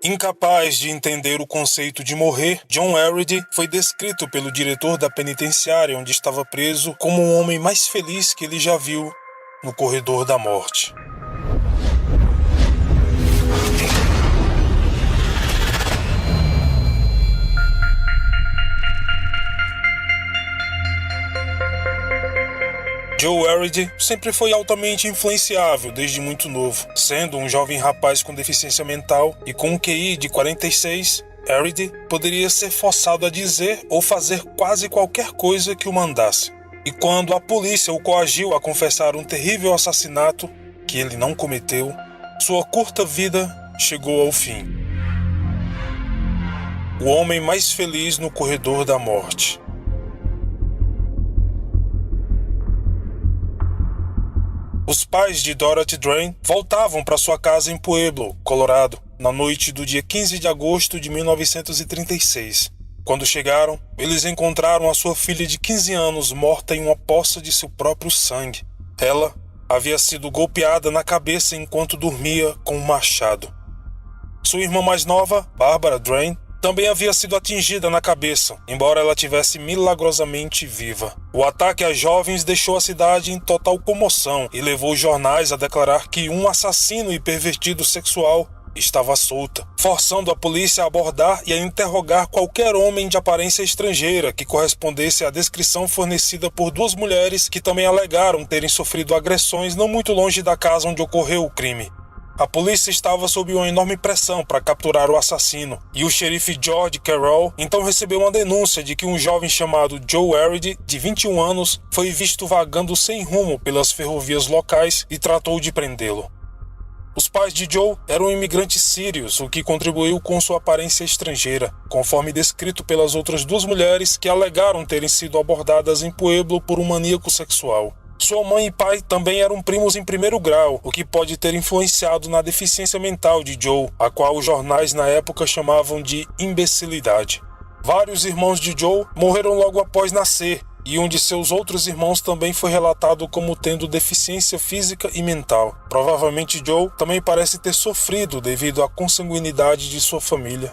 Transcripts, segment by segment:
Incapaz de entender o conceito de morrer, John Harrod foi descrito pelo diretor da penitenciária onde estava preso como o homem mais feliz que ele já viu no corredor da morte. Joe Harrod sempre foi altamente influenciável desde muito novo. Sendo um jovem rapaz com deficiência mental e com um QI de 46, Harrod poderia ser forçado a dizer ou fazer quase qualquer coisa que o mandasse. E quando a polícia o coagiu a confessar um terrível assassinato que ele não cometeu, sua curta vida chegou ao fim. O homem mais feliz no corredor da morte. Os pais de Dorothy Drain voltavam para sua casa em Pueblo, Colorado, na noite do dia 15 de agosto de 1936. Quando chegaram, eles encontraram a sua filha de 15 anos morta em uma poça de seu próprio sangue. Ela havia sido golpeada na cabeça enquanto dormia com um machado. Sua irmã mais nova, Barbara Drain, também havia sido atingida na cabeça, embora ela tivesse milagrosamente viva. O ataque às jovens deixou a cidade em total comoção e levou os jornais a declarar que um assassino e pervertido sexual estava solta, forçando a polícia a abordar e a interrogar qualquer homem de aparência estrangeira que correspondesse à descrição fornecida por duas mulheres que também alegaram terem sofrido agressões não muito longe da casa onde ocorreu o crime. A polícia estava sob uma enorme pressão para capturar o assassino, e o xerife George Carroll então recebeu uma denúncia de que um jovem chamado Joe Harrod, de 21 anos, foi visto vagando sem rumo pelas ferrovias locais e tratou de prendê-lo. Os pais de Joe eram imigrantes sírios, o que contribuiu com sua aparência estrangeira, conforme descrito pelas outras duas mulheres que alegaram terem sido abordadas em Pueblo por um maníaco sexual. Sua mãe e pai também eram primos em primeiro grau, o que pode ter influenciado na deficiência mental de Joe, a qual os jornais na época chamavam de imbecilidade. Vários irmãos de Joe morreram logo após nascer, e um de seus outros irmãos também foi relatado como tendo deficiência física e mental. Provavelmente Joe também parece ter sofrido devido à consanguinidade de sua família.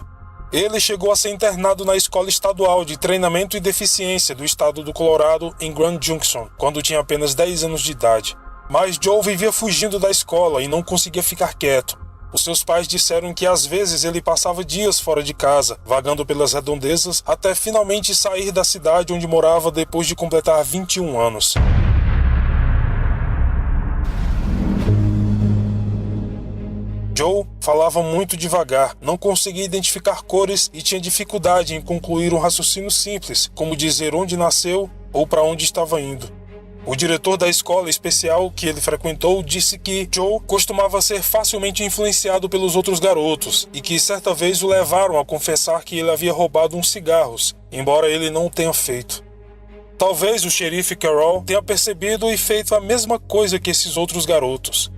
Ele chegou a ser internado na Escola Estadual de Treinamento e Deficiência do estado do Colorado, em Grand Junction, quando tinha apenas 10 anos de idade. Mas Joe vivia fugindo da escola e não conseguia ficar quieto. Os seus pais disseram que às vezes ele passava dias fora de casa, vagando pelas redondezas, até finalmente sair da cidade onde morava depois de completar 21 anos. Joe falava muito devagar, não conseguia identificar cores e tinha dificuldade em concluir um raciocínio simples, como dizer onde nasceu ou para onde estava indo. O diretor da escola especial que ele frequentou disse que Joe costumava ser facilmente influenciado pelos outros garotos e que certa vez o levaram a confessar que ele havia roubado uns cigarros, embora ele não o tenha feito. Talvez o xerife Carroll tenha percebido e feito a mesma coisa que esses outros garotos.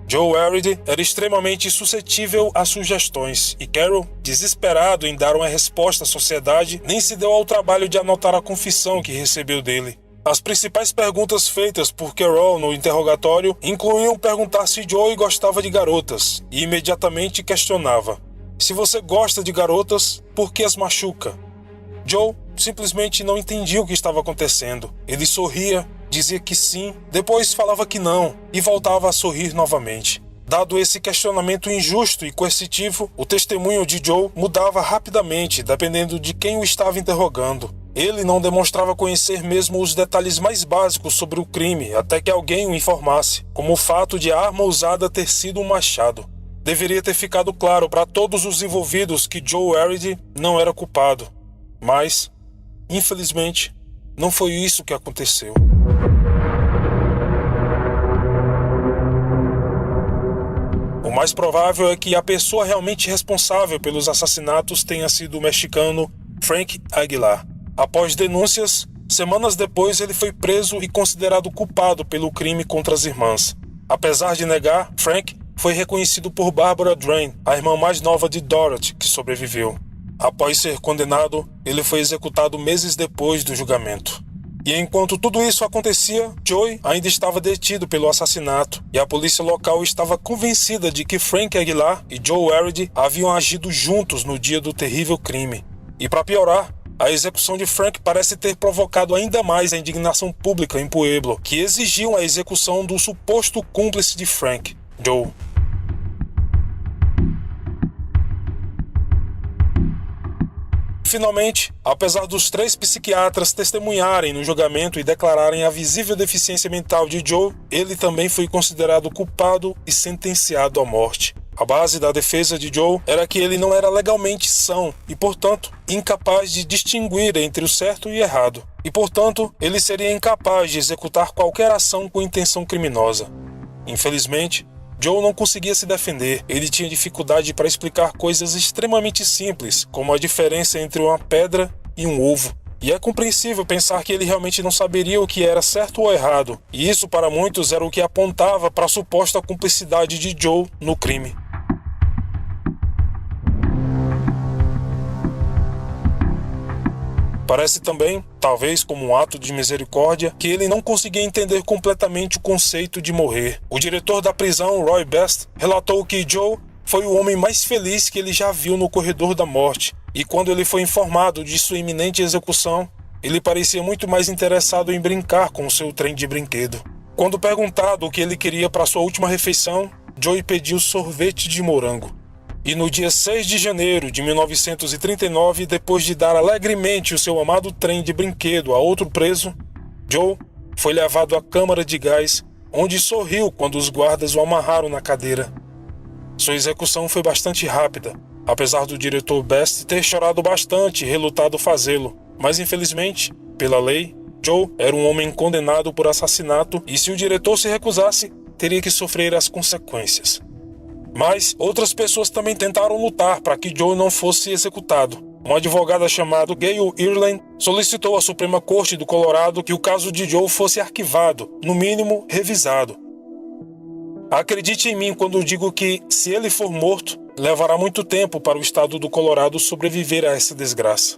Joe Harrod era extremamente suscetível a sugestões, e Carroll, desesperado em dar uma resposta à sociedade, nem se deu ao trabalho de anotar a confissão que recebeu dele. As principais perguntas feitas por Carroll no interrogatório incluíam perguntar se Joe gostava de garotas, e imediatamente questionava: se você gosta de garotas, por que as machuca? Joe simplesmente não entendia o que estava acontecendo. Ele sorria, dizia que sim, depois falava que não e voltava a sorrir novamente. Dado esse questionamento injusto e coercitivo, o testemunho de Joe mudava rapidamente, dependendo de quem o estava interrogando. Ele não demonstrava conhecer mesmo os detalhes mais básicos sobre o crime, até que alguém o informasse, como o fato de a arma usada ter sido um machado. Deveria ter ficado claro para todos os envolvidos que Joe Harrod não era culpado. Mas, infelizmente, não foi isso que aconteceu. O mais provável é que a pessoa realmente responsável pelos assassinatos tenha sido o mexicano Frank Aguilar. Após denúncias, semanas depois ele foi preso e considerado culpado pelo crime contra as irmãs. Apesar de negar, Frank foi reconhecido por Barbara Drain, a irmã mais nova de Dorothy, que sobreviveu. Após ser condenado, ele foi executado meses depois do julgamento. E enquanto tudo isso acontecia, Joey ainda estava detido pelo assassinato e a polícia local estava convencida de que Frank Aguilar e Joe Harrod haviam agido juntos no dia do terrível crime. E para piorar, a execução de Frank parece ter provocado ainda mais a indignação pública em Pueblo, que exigiam a execução do suposto cúmplice de Frank, Joe. Finalmente, apesar dos 3 psiquiatras testemunharem no julgamento e declararem a visível deficiência mental de Joe, ele também foi considerado culpado e sentenciado à morte. A base da defesa de Joe era que ele não era legalmente são e, portanto, incapaz de distinguir entre o certo e errado. E, portanto, ele seria incapaz de executar qualquer ação com intenção criminosa. Infelizmente, Joe não conseguia se defender. Ele tinha dificuldade para explicar coisas extremamente simples, como a diferença entre uma pedra e um ovo. E é compreensível pensar que ele realmente não saberia o que era certo ou errado. E isso, para muitos, era o que apontava para a suposta cumplicidade de Joe no crime. Parece também, talvez como um ato de misericórdia, que ele não conseguia entender completamente o conceito de morrer. O diretor da prisão, Roy Best, relatou que Joe foi o homem mais feliz que ele já viu no corredor da morte, e quando ele foi informado de sua iminente execução, ele parecia muito mais interessado em brincar com o seu trem de brinquedo. Quando perguntado o que ele queria para sua última refeição, Joe pediu sorvete de morango. E no dia 6 de janeiro de 1939, depois de dar alegremente o seu amado trem de brinquedo a outro preso, Joe foi levado à câmara de gás, onde sorriu quando os guardas o amarraram na cadeira. Sua execução foi bastante rápida, apesar do diretor Best ter chorado bastante e relutado fazê-lo. Mas infelizmente, pela lei, Joe era um homem condenado por assassinato e se o diretor se recusasse, teria que sofrer as consequências. Mas outras pessoas também tentaram lutar para que Joe não fosse executado. Uma advogada chamada Gail Ireland solicitou à Suprema Corte do Colorado que o caso de Joe fosse arquivado, no mínimo revisado. Acredite em mim quando digo que, se ele for morto, levará muito tempo para o estado do Colorado sobreviver a essa desgraça.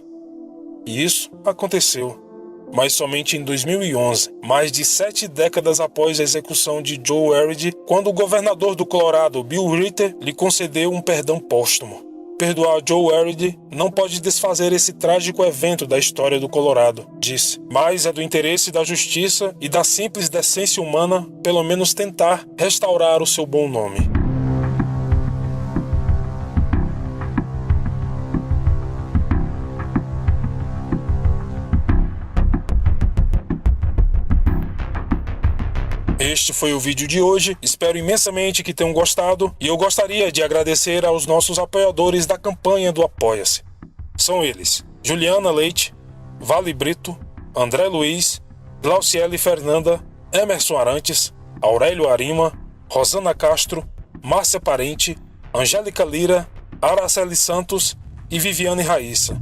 E isso aconteceu. Mas somente em 2011, mais de 7 décadas após a execução de Joe Harrod, quando o governador do Colorado, Bill Ritter, lhe concedeu um perdão póstumo. Perdoar Joe Harrod não pode desfazer esse trágico evento da história do Colorado, disse, mas é do interesse da justiça e da simples decência humana, pelo menos tentar restaurar o seu bom nome. Este foi o vídeo de hoje, espero imensamente que tenham gostado e eu gostaria de agradecer aos nossos apoiadores da campanha do Apoia-se. São eles: Juliana Leite, Vale Brito, André Luiz, Glauciele Fernanda, Emerson Arantes, Aurélio Arima, Rosana Castro, Márcia Parente, Angélica Lira, Araceli Santos e Viviane Raíssa.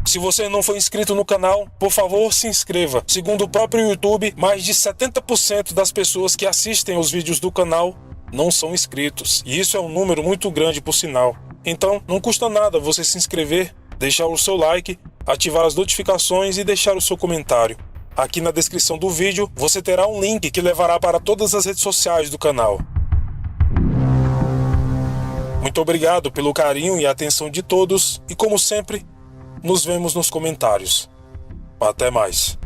Se você não for inscrito no canal, por favor se inscreva. Segundo o próprio YouTube, mais de 70% das pessoas que assistem os vídeos do canal não são inscritos. E isso é um número muito grande por sinal. Então, não custa nada você se inscrever, deixar o seu like, ativar as notificações e deixar o seu comentário. Aqui na descrição do vídeo, você terá um link que levará para todas as redes sociais do canal. Muito obrigado pelo carinho e atenção de todos e, como sempre, nos vemos nos comentários. Até mais.